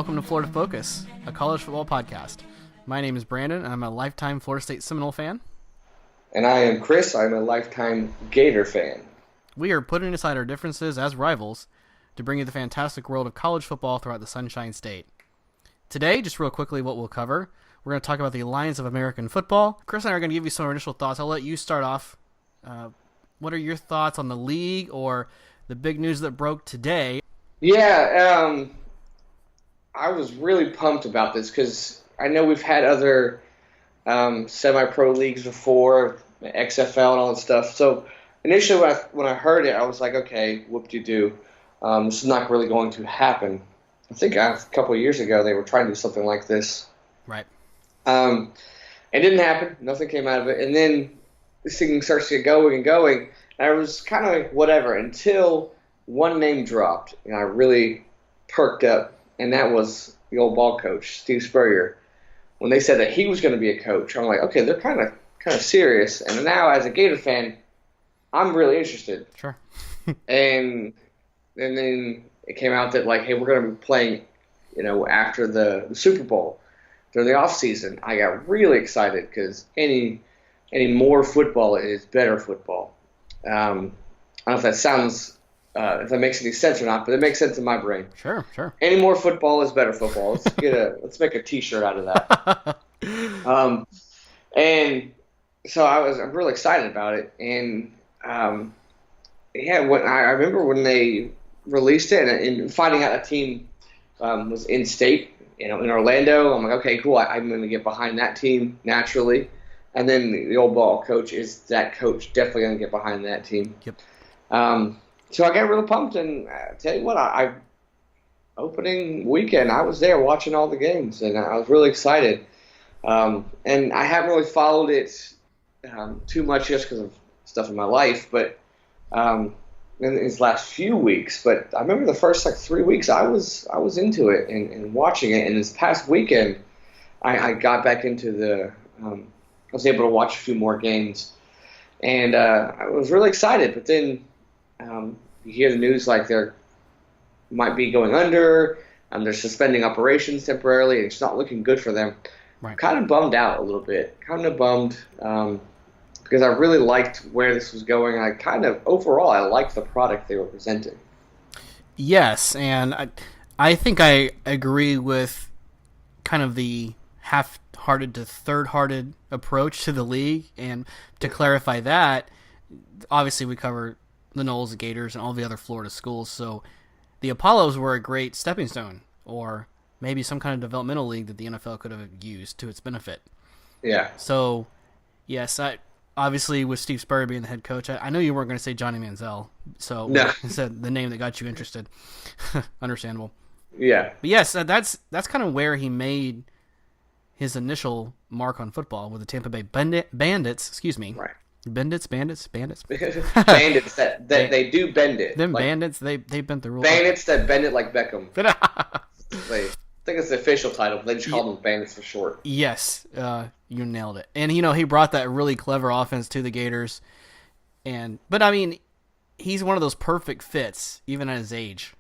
welcome to Florida Focus, a college football podcast. My name is Brandon, and I'm a lifetime Florida State Seminole fan. And I am Chris. I'm a lifetime Gator fan. We are putting aside our differences as rivals to bring you the fantastic world of college football throughout the Sunshine State. Today, just real quickly what we'll cover, we're going to talk about the Alliance of American Football. Chris and I are going to give you some initial thoughts. I'll let you start off. What are your thoughts on the league or the big news that broke today? Yeah, I was really pumped about this because I know we've had other semi-pro leagues before, XFL and all that stuff. So initially when I heard it, I was like, okay, whoop-de-doo. This is not really going to happen. I think a couple of years ago they were trying to do something like this. Right. It didn't happen. Nothing came out of it. And then this thing starts to get going and going. And I was kind of like, whatever, until one name dropped. And I really perked up, and that was the old ball coach, Steve Spurrier. When they said that he was going to be a coach, I'm like, okay, they're kind of serious. And now, as a Gator fan, I'm really interested. Sure. and then it came out that, like, hey, we're going to be playing, after the Super Bowl during the off season. I got really excited because any more football is better football. I don't know if that sounds, if that makes any sense or not, but it makes sense in my brain. Sure. Any more football is better football. Let's make a T-shirt out of that. And so I'm really excited about it. And when I remember when they released it and finding out a team was in state, in Orlando, I'm like, okay, cool. I'm going to get behind that team naturally. And then the old ball coach is that coach, definitely going to get behind that team. Yep. So I got real pumped, and tell you what, I opening weekend, I was there watching all the games, and I was really excited. And I haven't really followed it too much just because of stuff in my life, but in these last few weeks. But I remember the first 3 weeks, I was into it and watching it. And this past weekend, I got back into I was able to watch a few more games, and I was really excited. But then you hear the news like they're might be going under, they're suspending operations temporarily, and it's not looking good for them. Right. Kind of bummed out a little bit. Kind of bummed because I really liked where this was going. Overall, I liked the product they were presenting. Yes, and I think I agree with kind of the half-hearted to third-hearted approach to the league. And to clarify that, obviously we cover the Noles, the Gators, and all the other Florida schools. So the Apollos were a great stepping stone, or maybe some kind of developmental league that the NFL could have used to its benefit. Yeah. So, yes, obviously with Steve Spurrier being the head coach, I know you weren't going to say Johnny Manziel, so no. Instead the name that got you interested. Understandable. Yeah. But yes, that's kind of where he made his initial mark on football with the Tampa Bay Bandits. Excuse me. Right. Bandits. Bandits that they do bend it. Them bandits, they bent the rules. Bandits that bend it like Beckham. I think it's the official title, but they just call them bandits for short. Yes, you nailed it. And he brought that really clever offense to the Gators. But I mean, he's one of those perfect fits, even at his age,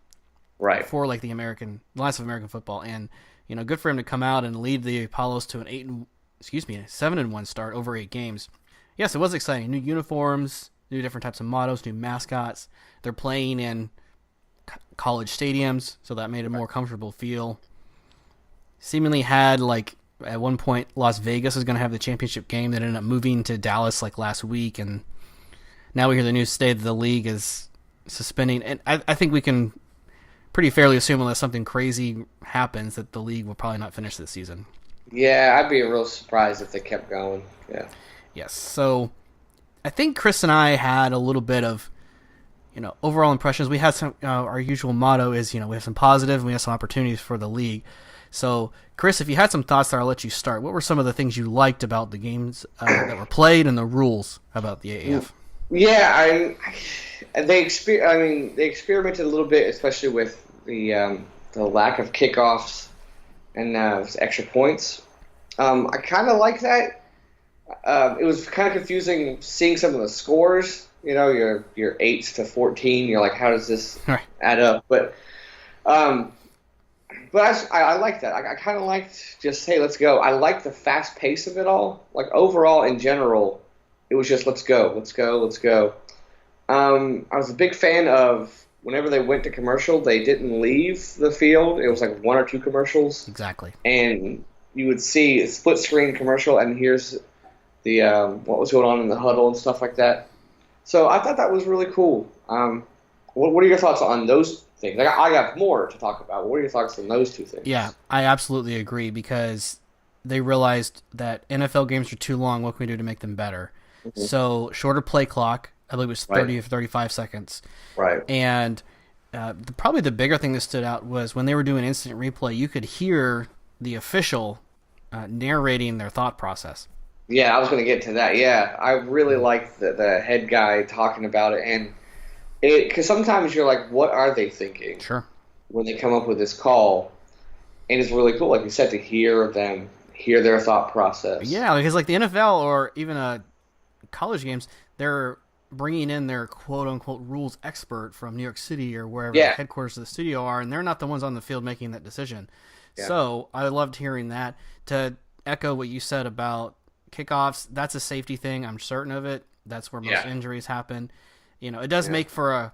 right? For like the Alliance of American Football, and good for him to come out and lead the Apollos to a 7-1 start over 8 games. Yes, it was exciting. New uniforms, new different types of mottos, new mascots. They're playing in college stadiums, so that made a more comfortable feel. Seemingly had, at one point, Las Vegas was going to have the championship game that ended up moving to Dallas, last week, and now we hear the news today that the league is suspending. And I think we can pretty fairly assume, unless something crazy happens, that the league will probably not finish this season. Yeah, I'd be real surprised if they kept going. Yeah. Yes, so I think Chris and I had a little bit of, overall impressions. We had some, our usual motto is, we have some positive and we have some opportunities for the league. So, Chris, if you had some thoughts there, I'll let you start. What were some of the things you liked about the games that were played and the rules about the AAF? Yeah, they experimented a little bit, especially with the lack of kickoffs and extra points. I kind of like that. It was kind of confusing seeing some of the scores. Your 8s to 14. You're like, how does this add up? But But I like that. I kind of liked just, hey, let's go. I like the fast pace of it all. Like overall, in general, it was just let's go, let's go, let's go. I was a big fan of whenever they went to commercial, they didn't leave the field. It was like one or two commercials. Exactly. And you would see a split screen commercial, and here's the what was going on in the huddle and stuff like that. So I thought that was really cool. What are your thoughts on those things? I have more to talk about. What are your thoughts on those two things? Yeah, I absolutely agree because they realized that NFL games are too long. What can we do to make them better? Mm-hmm. So shorter play clock. I believe it was 30 or 35 seconds. Right. And probably the bigger thing that stood out was when they were doing instant replay, you could hear the official narrating their thought process. Yeah, I was going to get to that. Yeah, I really liked the head guy talking about it. And because sometimes you're like, what are they thinking? Sure. When they come up with this call. And it's really cool, like you said, to hear their thought process. Yeah, because like the NFL or even college games, they're bringing in their quote-unquote rules expert from New York City or wherever the headquarters of the studio are, and they're not the ones on the field making that decision. Yeah. So I loved hearing that. To echo what you said about kickoffs, that's a safety thing. I'm certain of it. That's where most injuries happen. You know, it does make for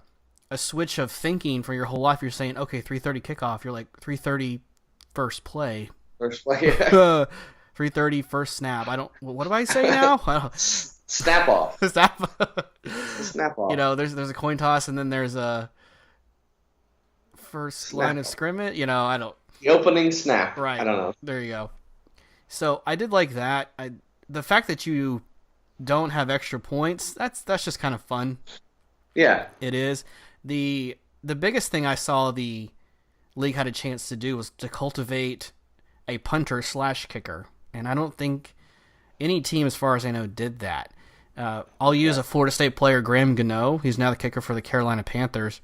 a switch of thinking for your whole life. You're saying, okay, 3:30 kickoff. You're like 3:30 first play. First play, yeah. 3:30 first snap. What do I say now? Snap off. Snap off. You know, there's a coin toss, and then there's a first line of scrimmage. You know, the opening snap. Right. I don't know. There you go. So I did like that. The fact that you don't have extra points, that's just kind of fun. Yeah. It is. The biggest thing I saw the league had a chance to do was to cultivate a punter / kicker, and I don't think any team, as far as I know, did that. I'll use a Florida State player, Graham Gano. He's now the kicker for the Carolina Panthers.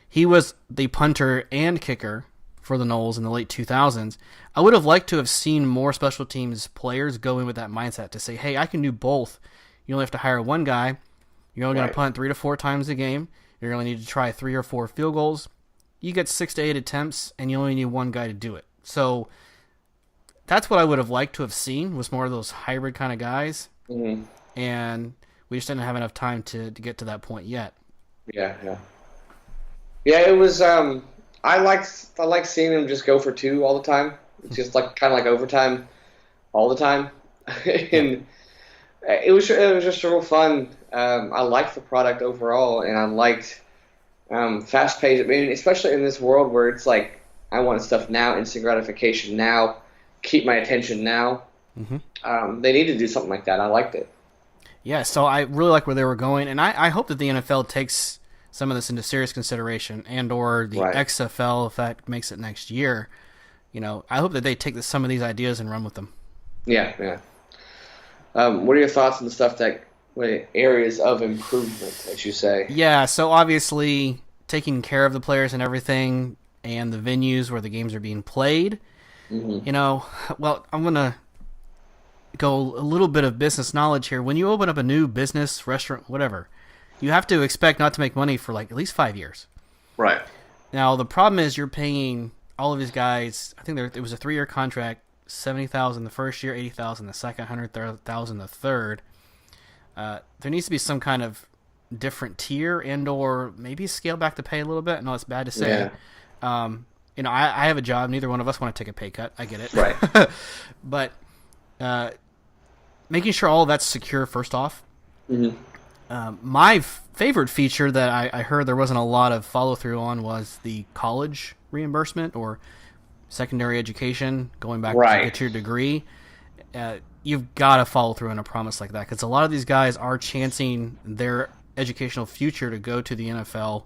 He was the punter and kicker for the Noles in the late 2000s. I would have liked to have seen more special teams players go in with that mindset to say, hey, I can do both. You only have to hire one guy. You're only going to punt 3 to 4 times a game. You're going to need to try 3 or 4 field goals. You get 6 to 8 attempts, and you only need one guy to do it. So that's what I would have liked to have seen, was more of those hybrid kind of guys. Mm-hmm. And we just didn't have enough time to get to that point yet. Yeah. It was. I like seeing him just go for 2 all the time. It's just like kind of like overtime, all the time, and it was just real fun. I liked the product overall, and I liked fast paced. I mean, especially in this world where it's like I want stuff now, instant gratification now, keep my attention now. Mm-hmm. They need to do something like that. I liked it. Yeah, so I really like where they were going, and I hope that the NFL takes some of this into serious consideration, and or the XFL, if that makes it next year. You know, I hope that they take some of these ideas and run with them. Yeah. What are your thoughts on the stuff areas of improvement, as you say? Yeah, so obviously taking care of the players and everything, and the venues where the games are being played. Mm-hmm. You know, well, I'm going to go a little bit of business knowledge here. When you open up a new business, restaurant, whatever, you have to expect not to make money for like at least 5 years. Right. Now, the problem is you're paying all of these guys, I think it was a 3-year contract, $70,000 the first year, $80,000 the second, $100,000 the third. There needs to be some kind of different tier and or maybe scale back the pay a little bit. I know it's bad to say. Yeah. You know, I have a job. Neither one of us want to take a pay cut. I get it. Right. But making sure all of that's secure first off. Mm-hmm. My favorite feature that I heard there wasn't a lot of follow-through on was the college reimbursement or secondary education, going back to get your degree. You've got to follow through on a promise like that, because a lot of these guys are chancing their educational future to go to the NFL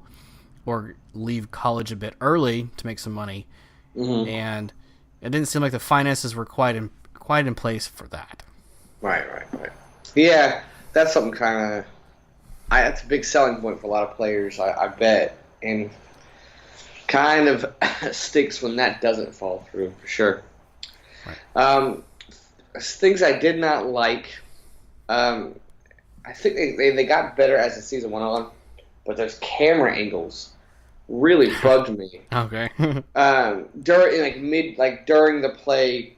or leave college a bit early to make some money. Mm-hmm. And it didn't seem like the finances were quite in place for that. Right. Yeah, that's something kind of... that's a big selling point for a lot of players, I bet. And kind of stinks when that doesn't fall through, for sure. Right. Things I did not like, I think they got better as the season went on, but there's camera angles really bugged me. Okay. During the play,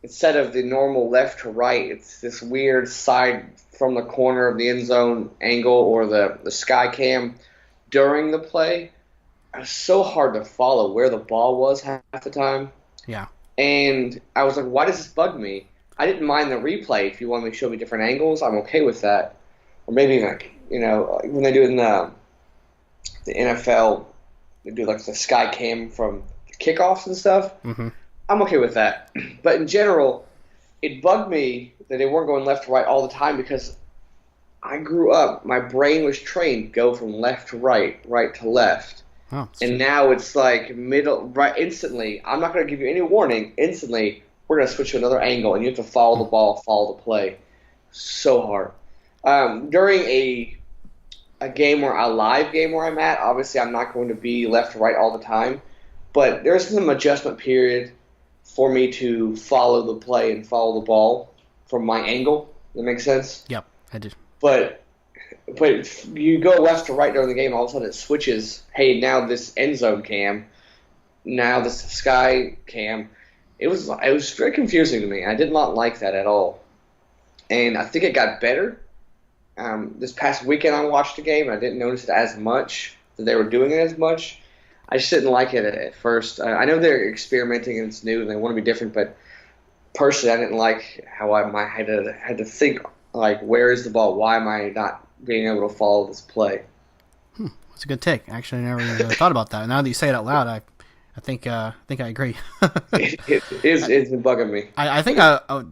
instead of the normal left to right, it's this weird side from the corner of the end zone angle or the sky cam during the play. It was so hard to follow where the ball was half the time. Yeah. And I was like, why does this bug me? I didn't mind the replay. If you want me to show me different angles, I'm okay with that. Or maybe when they do it in the NFL, they do like the sky cam from kickoffs and stuff. Mm-hmm. I'm okay with that. But in general, it bugged me that they weren't going left to right all the time because I grew up, my brain was trained to go from left to right, right to left. Oh, and now it's like middle, right, instantly. I'm not going to give you any warning. Instantly, we're going to switch to another angle, and you have to follow the ball, follow the play. So hard. During a live game where I'm at, obviously I'm not going to be left to right all the time, but there's some adjustment period for me to follow the play and follow the ball from my angle. That makes sense? Yep, I do. But if you go left to right during the game, all of a sudden it switches. Hey, now this end zone cam, now this sky cam. It was very confusing to me. I did not like that at all, and I think it got better. This past weekend I watched the game. I didn't notice it as much that they were doing it as much. I just didn't like it at first. I know they're experimenting and it's new and they want to be different, but personally I didn't like how I had to think like, where is the ball? Why am I not being able to follow this play? That's a good take. Actually, I never even thought about that. Now that you say it out loud, I think I agree. It's been bugging me. I think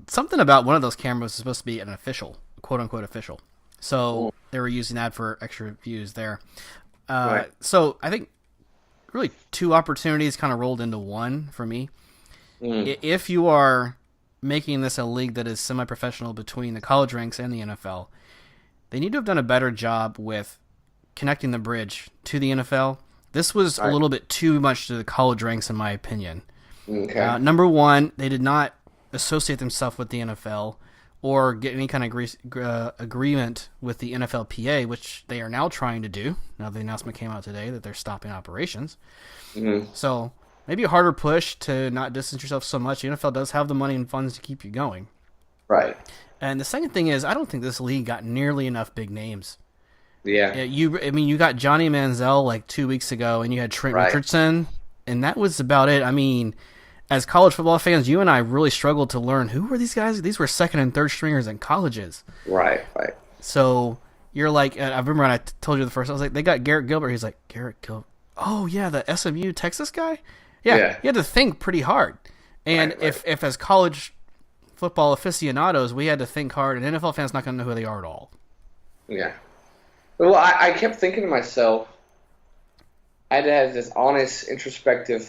something about one of those cameras is supposed to be an official, quote unquote official. So they were using that for extra views there. Right. So I think really two opportunities kind of rolled into one for me. If you are making this a league that is semi-professional between the college ranks and the NFL, they need to have done a better job with connecting the bridge to the NFL. This was a little bit too much to the college ranks, in my opinion. Okay. Number one, they did not associate themselves with the NFL or get any kind of agreement with the NFLPA, which they are now trying to do. Now the announcement came out today that they're stopping operations. Mm-hmm. So maybe a harder push to not distance yourself so much. The NFL does have the money and funds to keep you going. Right. And the second thing is, I don't think this league got nearly enough big names. Yeah. You got Johnny Manziel like 2 weeks ago, and you had Trent Richardson, and that was about it. I mean, as college football fans, you and I really struggled to learn who were these guys. These were second and third stringers in colleges. Right. So you're like, I remember when I told you the first, I was like, they got Garrett Gilbert. He's like, Garrett Gilbert. Oh yeah, the SMU Texas guy. Yeah. You had to think pretty hard. And if as college football aficionados, we had to think hard, and NFL fans not going to know who they are at all. Yeah. Well, I kept thinking to myself, I had to have this honest, introspective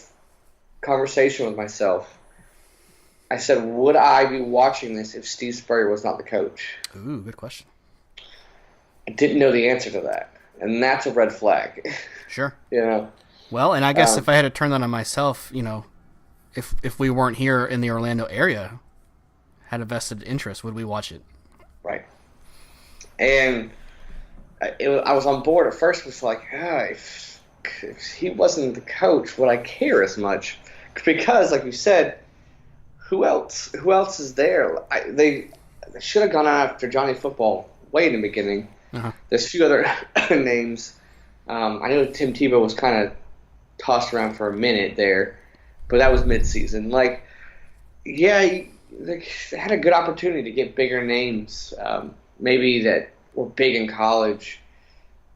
conversation with myself. I said, would I be watching this if Steve Spurrier was not the coach? Ooh, good question. I didn't know the answer to that, and that's a red flag. Sure. Well, and I guess if I had to turn that on myself, if we weren't here in the Orlando area, had a vested interest, would we watch it? Right. And I was on board at first. It was like, if he wasn't the coach, would I care as much? Because, like you said, who else is there? They should have gone after Johnny Football way in the beginning. Uh-huh. There's a few other names. I know Tim Tebow was kind of tossed around for a minute there, but that was midseason. They had a good opportunity to get bigger names, maybe that were big in college,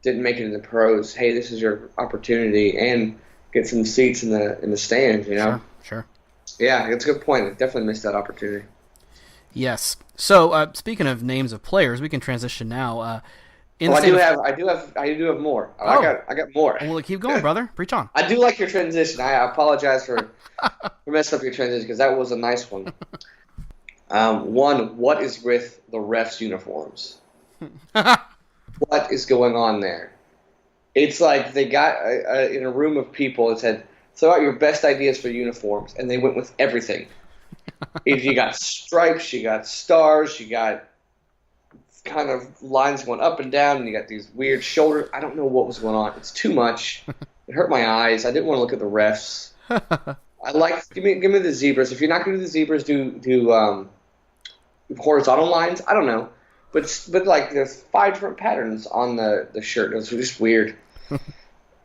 didn't make it in the pros. Hey, this is your opportunity, and get some seats in the stands. Sure. Yeah, it's a good point. I definitely missed that opportunity. Yes. So speaking of names of players, we can transition now. I do have more. I got more. Well, keep going, brother. Preach on. I do like your transition. I apologize for messing up your transition because that was a nice one. What is with the refs' uniforms? What is going on there? It's like they got in a room of people and said, throw out your best ideas for uniforms, and they went with everything. If you got stripes, you got stars, you got kind of lines going up and down, and you got these weird shoulders. I don't know what was going on. It's too much. It hurt my eyes. I didn't want to look at the refs. I like give me the zebras. If you're not going to do the zebras, do horizontal lines. I don't know, but like there's 5 different patterns on the shirt. It was just weird.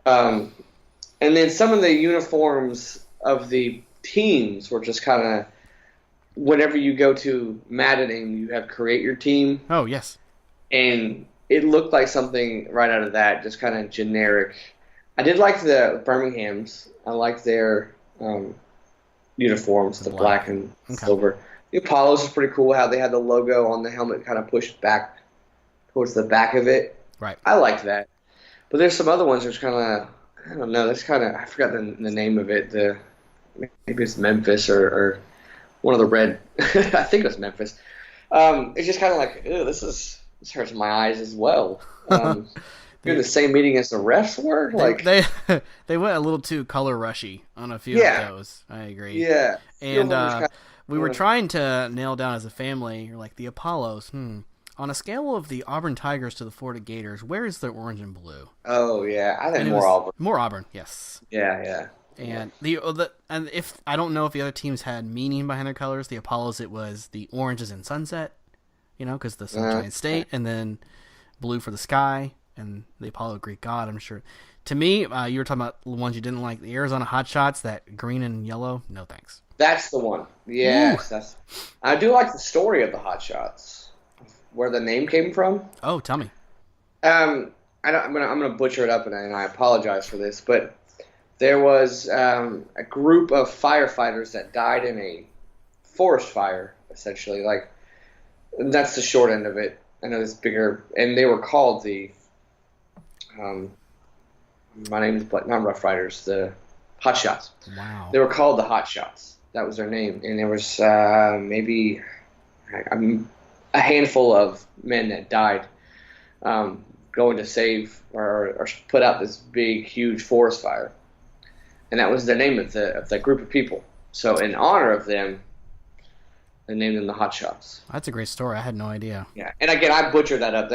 And then some of the uniforms of the teams were just kind of, whenever you go to Maddening, you have create your team. Oh, yes. And it looked like something right out of that, just kind of generic. I did like the Birmingham's. I liked their uniforms, the black and silver. The Apollos is pretty cool, how they had the logo on the helmet kind of pushed back towards the back of it. Right. I liked that. But there's some other ones that's kind of, I don't know, that's kind of, I forgot the name of it. Maybe it's Memphis or one of the red, I think it was Memphis. It's just kind of like, ew, this hurts my eyes as well. You're in the same meeting as the refs were? Like they went a little too color rushy on a few of those. I agree. Yeah. And we were trying to nail down as a family, like the Apollos. On a scale of the Auburn Tigers to the Florida Gators, where is the orange and blue? Oh yeah, I think more Auburn. More Auburn, yes. Yeah. And and if I don't know if the other teams had meaning behind their colors, the Apollos, it was the orange is in sunset, because the Sunshine State, and then blue for the sky, and the Apollo Greek god. I'm sure. To me, you were talking about the ones you didn't like, the Arizona Hotshots, that green and yellow. No thanks. That's the one. Yes, I do like the story of the Hotshots, where the name came from. Oh, tell me. I'm gonna butcher it up, and I apologize for this, but there was a group of firefighters that died in a forest fire, essentially. Like, that's the short end of it. I know it's bigger, and they were called the. My name is not Rough Riders, the Hotshots. Wow. They were called the Hotshots. That was their name, and there was maybe a handful of men that died going to save or put out this big, huge forest fire. And that was the name of the group of people. So in honor of them, they named them the Hotshots. That's a great story. I had no idea. Yeah, and again, I butchered that up.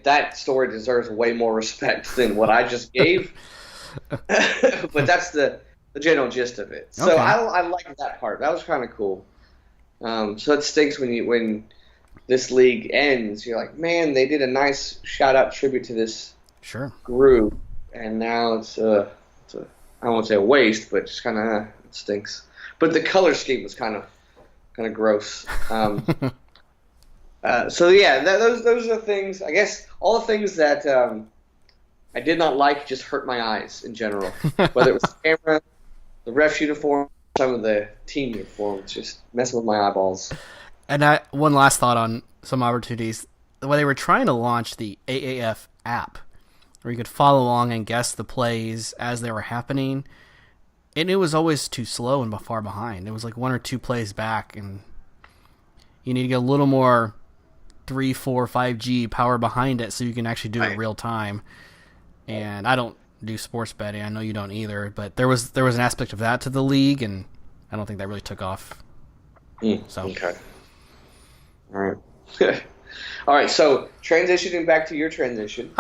That story deserves way more respect than what I just gave. But that's the general gist of it. So okay. I like that part. That was kind of cool. So it stinks when this league ends. You're like, man, they did a nice shout-out tribute to this group, and now it's I won't say a waste, but just kind of it stinks. But the color scheme was kind of gross. So yeah, those are the things. I guess all the things that I did not like just hurt my eyes in general. Whether it was the camera, the ref uniform, some of the team uniforms, just messing with my eyeballs. And one last thought on some opportunities. When they were trying to launch the AAF app, where you could follow along and guess the plays as they were happening, and it was always too slow and far behind. It was like 1 or 2 plays back, and you need to get a little more 3, 4, 5G power behind it so you can actually do it real time. And I don't do sports betting. I know you don't either, but there was an aspect of that to the league, and I don't think that really took off. So okay. All right. All right, so transitioning back to your transition.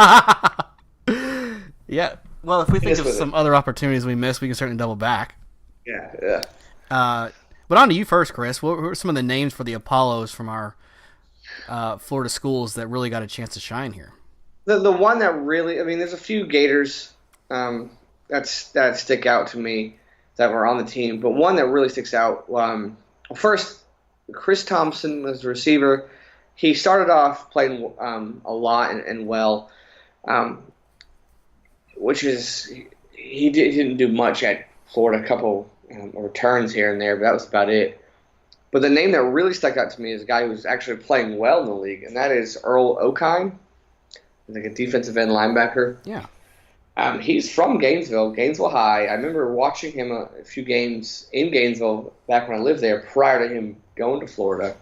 Yeah. Well, if we think of some other opportunities we missed, we can certainly double back. Yeah. But on to you first, Chris. What were some of the names for the Apollos from our Florida schools that really got a chance to shine here? The one that really, there's a few Gators that stick out to me that were on the team, but one that really sticks out. First, Chris Thompson was the receiver. He started off playing a lot and well, which is he didn't do much at Florida. A couple returns here and there, but that was about it. But the name that really stuck out to me is a guy who's actually playing well in the league, and that is Earl Okine. He's like a defensive end linebacker. Yeah. He's from Gainesville High. I remember watching him a few games in Gainesville back when I lived there prior to him going to Florida.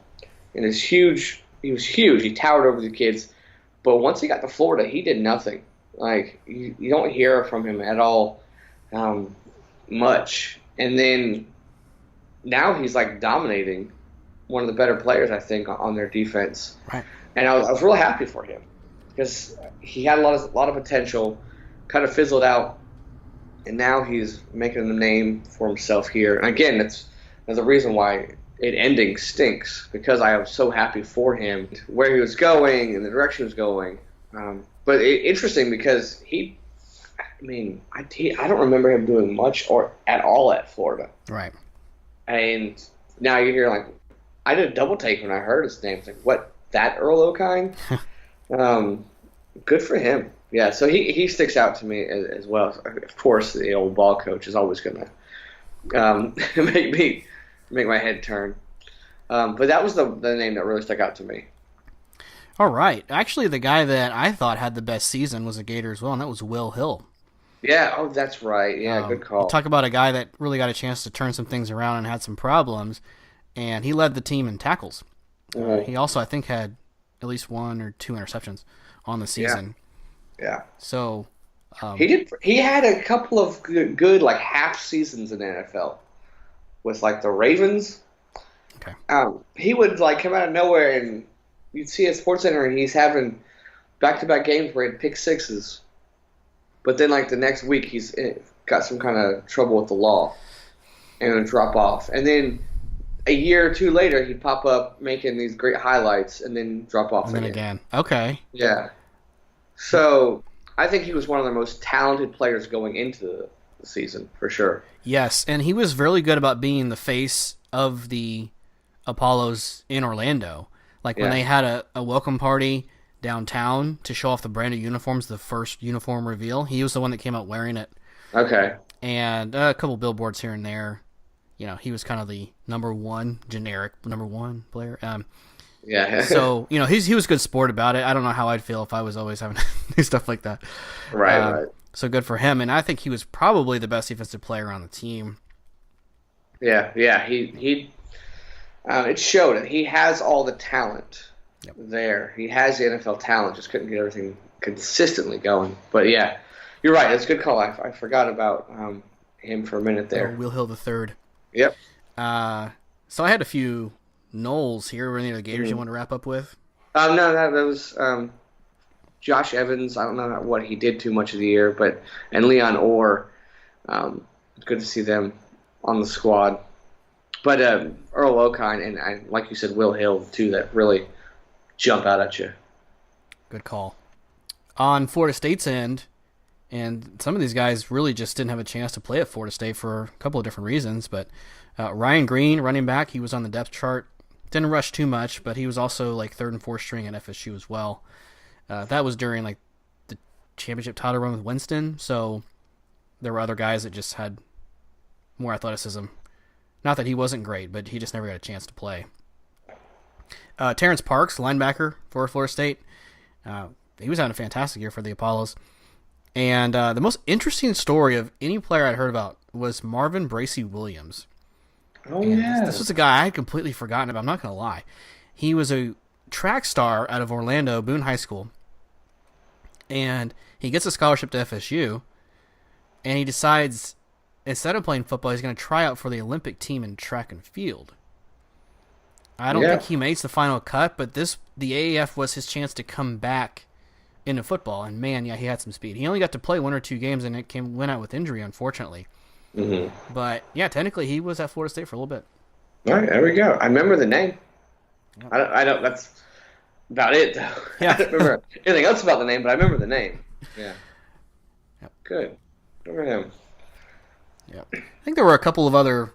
And he was huge. He towered over the kids. But once he got to Florida, he did nothing. Like, you don't hear from him at all much. And then now he's like dominating, one of the better players, I think, on their defense. Right. And I was real happy for him because he had a lot of potential, kind of fizzled out and now he's making a name for himself here. And again, that's the reason why it ending stinks, because I was so happy for him, where he was going and the direction he was going. But interesting because I don't remember him doing much or at all at Florida. Right. And now you're here like, I did a double take when I heard his name. It's like, what, that Earl O'Kine? Good for him. Yeah, so he sticks out to me as well. Of course, the old ball coach is always going to make my head turn. But that was the name that really stuck out to me. All right. Actually, the guy that I thought had the best season was a Gator as well, and that was Will Hill. Yeah, oh, that's right. Yeah, good call. Talk about a guy that really got a chance to turn some things around and had some problems, and he led the team in tackles. He also, I think, had at least 1 or 2 interceptions on the season. Yeah. So he had a couple of good like half seasons in the NFL with like the Ravens. Okay. He would like come out of nowhere and you'd see at SportsCenter and he's having back-to-back games where he had pick sixes. But then, like, the next week, he's got some kind of trouble with the law and would drop off. And then a year or two later, he'd pop up making these great highlights and then drop off and again. Okay. Yeah. So I think he was one of the most talented players going into the season, for sure. Yes, and he was really good about being the face of the Apollos in Orlando. Like, when they had a welcome party downtown to show off the brand new uniforms, the first uniform reveal, he was the one that came out wearing it. Okay. And a couple billboards here and there. You know, he was kind of the generic number one player. Yeah. So, you know, he was a good sport about it. I don't know how I'd feel if I was always having to do stuff like that. Right. So good for him. And I think he was probably the best defensive player on the team. Yeah. It showed it. He has all the talent. Yep. There. He has the NFL talent, just couldn't get everything consistently going. But yeah, you're right. It's a good call. I forgot about him for a minute there. Will Hill III. Yep. So I had a few Knowles here. Were any of the Gators you want to wrap up with? No, that was Josh Evans. I don't know what he did too much of the year, and Leon Orr. It's good to see them on the squad. But Earl O'Kine and like you said, Will Hill too. That really jump out at you. Good call. On Florida State's end, and some of these guys really just didn't have a chance to play at Florida State for a couple of different reasons, but Ryan Green, running back, he was on the depth chart. Didn't rush too much, but he was also like 3rd and 4th string at FSU as well. That was during like the championship title run with Winston, so there were other guys that just had more athleticism. Not that he wasn't great, but he just never got a chance to play. Terrence Parks, linebacker for Florida State, he was having a fantastic year for the Apollos. And the most interesting story of any player I'd heard about was Marvin Bracey Williams. Oh, yeah. This was a guy I had completely forgotten about. I'm not going to lie. He was a track star out of Orlando, Boone High School. And he gets a scholarship to FSU. And he decides, instead of playing football, he's going to try out for the Olympic team in track and field. I don't think he makes the final cut, but the AAF was his chance to come back into football. And man, yeah, he had some speed. He only got to play 1 or 2 games, and went out with injury, unfortunately. Mm-hmm. But yeah, technically he was at Florida State for a little bit. All right, there we go. I remember the name. Yep. I don't. That's about it, though. Yeah. I don't remember anything else about the name, but I remember the name. Yeah. Yep. Good. Remember him. Yeah. I think there were a couple of other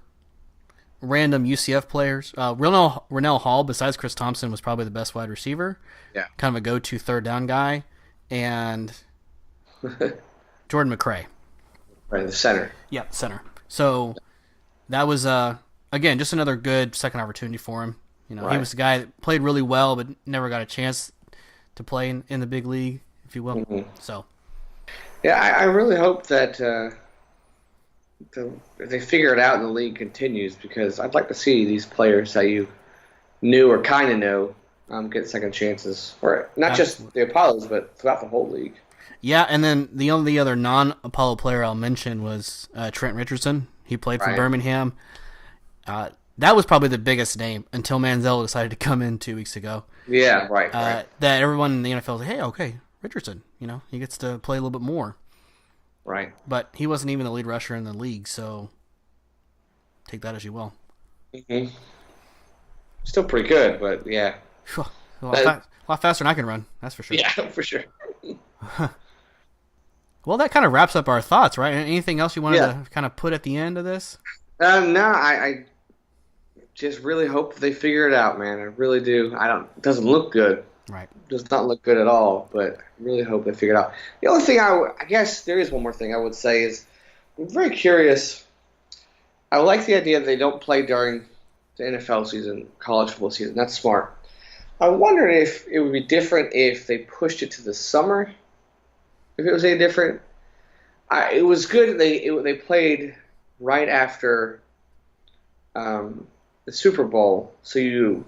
random UCF players. Rennell Hall, besides Chris Thompson, was probably the best wide receiver. Yeah. Kind of a go-to third down guy. And Jordan McRae. Right, the center. Yeah, center. So that was, again, just another good second opportunity for him. You know, He was the guy that played really well, but never got a chance to play in the big league, if you will. Mm-hmm. So, yeah, I really hope that they figure it out and the league continues, because I'd like to see these players that you knew or kind of know get second chances, or not just the Apollos, but throughout the whole league. Yeah, and then the only other non-Apollo player I'll mention was Trent Richardson. He played for Birmingham. That was probably the biggest name until Manziel decided to come in 2 weeks ago. Yeah, right. That everyone in the NFL was like, hey, okay, Richardson, he gets to play a little bit more. Right. But he wasn't even the lead rusher in the league, so take that as you will. Mm-hmm. Still pretty good, but yeah. A lot faster than I can run, that's for sure. Yeah, for sure. Well, that kind of wraps up our thoughts, right? Anything else you wanted to kind of put at the end of this? No, I just really hope they figure it out, man. I really do. It doesn't look good. Right. It does not look good at all, but I really hope they figure it out. The only thing I guess there is one more thing I would say is I'm very curious. I like the idea that they don't play during the NFL season, college football season. That's smart. I wondered if it would be different if they pushed it to the summer. If it was any different, it was good. They played right after the Super Bowl, so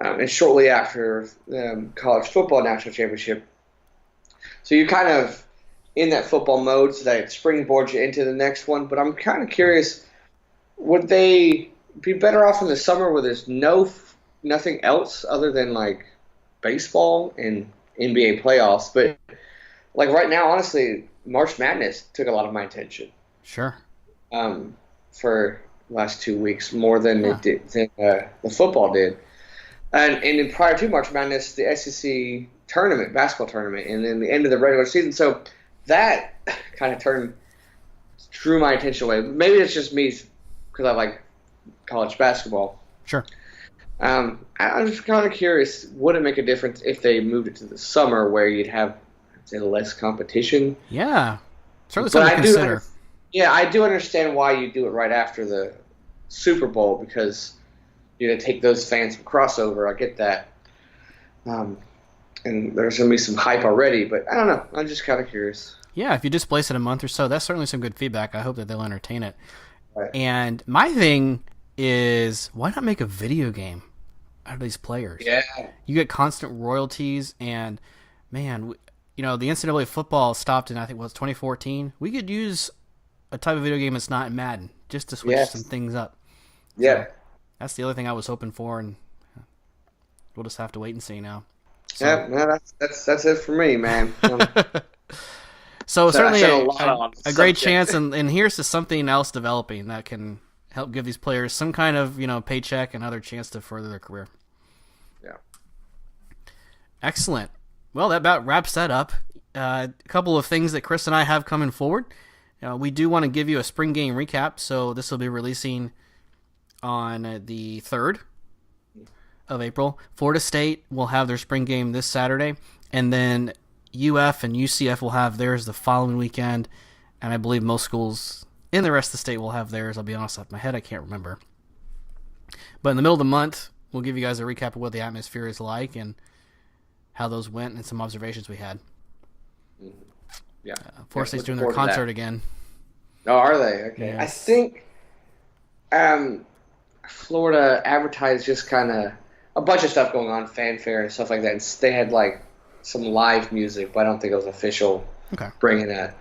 and shortly after the college football national championship. So you kind of in that football mode, so that it springboards you into the next one. But I'm kind of curious, would they be better off in the summer where there's nothing else other than like baseball and NBA playoffs? But like right now, honestly, March Madness took a lot of my attention. Sure. For the last 2 weeks, more than it did the football did. And prior to March Madness, the SEC tournament, basketball tournament, and then the end of the regular season. So that kind of drew my attention away. Maybe it's just me because I like college basketball. Sure. I'm just kind of curious, would it make a difference if they moved it to the summer where you'd have, say, less competition? Yeah. Certainly something to consider. I do understand why you do it right after the Super Bowl because you're going to take those fans from crossover. I get that. And there's going to be some hype already, but I don't know. I'm just kind of curious. Yeah, if you displace it a month or so, that's certainly some good feedback. I hope that they'll entertain it. Right. And my thing is, why not make a video game out of these players? Yeah. You get constant royalties, and, man, the NCAA football stopped in, I think, 2014? We could use a type of video game that's not in Madden, just to switch some things up. Yeah. So that's the other thing I was hoping for, and we'll just have to wait and see now. So. Yeah, no, that's it for me, man. So certainly a great chance, and here's to something else developing that can help give these players some kind of paycheck and other chance to further their career. Yeah. Excellent. Well, that about wraps that up. A couple of things that Chris and I have coming forward. We do want to give you a spring game recap, so this will be releasing on the 3rd of April. Florida State will have their spring game this Saturday, and then UF and UCF will have theirs the following weekend, and I believe most schools in the rest of the state will have theirs. I'll be honest, off my head, I can't remember. But in the middle of the month, we'll give you guys a recap of what the atmosphere is like and how those went and some observations we had. Yeah. Florida State's doing their concert again. Oh, are they? Okay. Yes. I think Florida advertised just kind of a bunch of stuff going on, fanfare and stuff like that. And they had like some live music, but I don't think it was official. Okay. Bringing a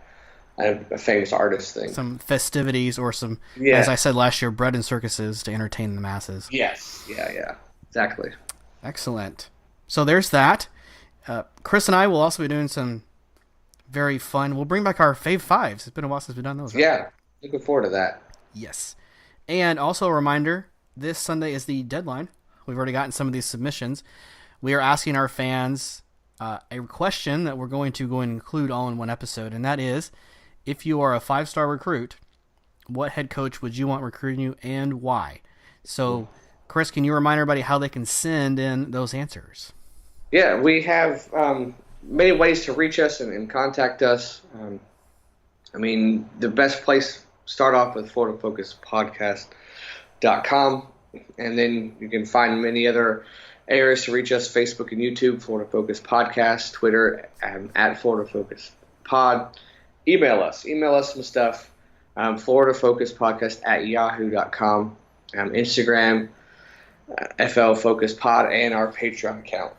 famous artist thing. Some festivities or some, as I said last year, bread and circuses to entertain the masses. Yes. Yeah. Exactly. Excellent. So there's that. Chris and I will also be doing some very fun. We'll bring back our Fave Fives. It's been a while since we've done those. Right? Yeah. Looking forward to that. Yes. And also a reminder, this Sunday is the deadline. We've already gotten some of these submissions. We are asking our fans a question that we're going to include all in one episode, and that is, if you are a 5-star recruit, what head coach would you want recruiting you and why? So, Chris, can you remind everybody how they can send in those answers? Yeah, we have many ways to reach us and contact us. The best place, start off with FloridaFocusPodcast.com, and then you can find many other areas to reach us: Facebook and YouTube, Florida Focus Podcast, Twitter at Florida Focus Pod. Email us some stuff. FloridaFocusPodcast@yahoo.com. Instagram, FL Focus Pod, and our Patreon account.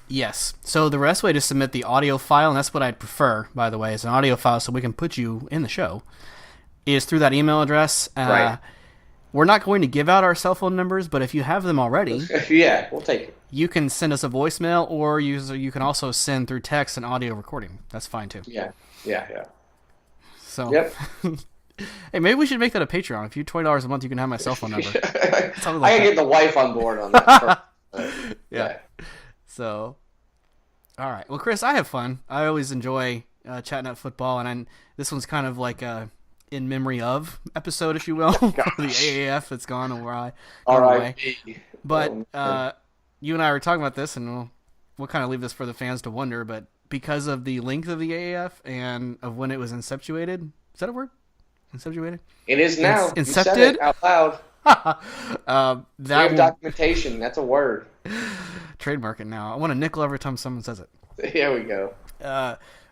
Yes. So the best way to submit the audio file, and that's what I'd prefer, by the way, is an audio file so we can put you in the show, is through that email address. Right. We're not going to give out our cell phone numbers, but if you have them already, yeah, we'll take it. You can send us a voicemail, or you can also send through text an audio recording. That's fine too. Yeah. So, yep. Hey, maybe we should make that a Patreon. If you $20 a month, you can have my cell phone number. I gotta get the wife on board on that. Yeah. So, all right. Well, Chris, I have fun. I always enjoy chatting up football, and this one's kind of like a in memory of episode, if you will, for the AAF that's gone awry. All right. But you and I were talking about this, and we'll kind of leave this for the fans to wonder, but because of the length of the AAF and of when it was inceptuated, is that a word? Inceptuated? It is now. Incepted? You said it out loud. We have documentation. That's a word. Trademark it now. I want a nickel every time someone says it. There we go.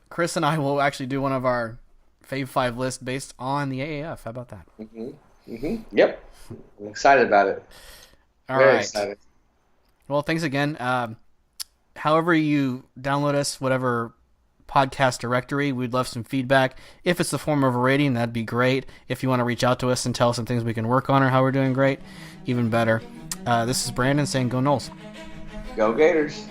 Chris and I will actually do one of our Fave 5 list based on the AAF. How about that? Yep. I'm excited about it. Very excited. Well, thanks again. However you download us, whatever podcast directory, we'd love some feedback. If it's the form of a rating, that'd be great. If you want to reach out to us and tell us some things we can work on or how we're doing great, even better. This is Brandon saying go Noles. Go Gators.